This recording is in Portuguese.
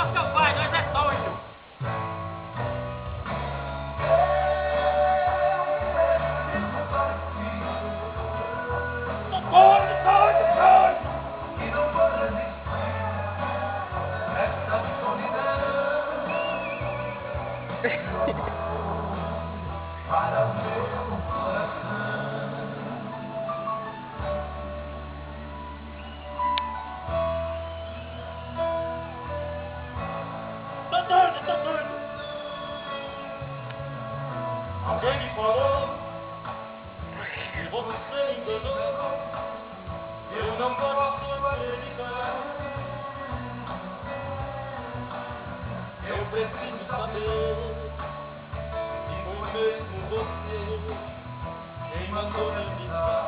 nosso seu pai, nós é doido. Doido. E não pode resistir essa solidão. Para o meu coração. Tô doido. Alguém me falou que você me enganou. Eu não posso acreditar. Eu preciso saber se foi mesmo você quem mandou me avisar.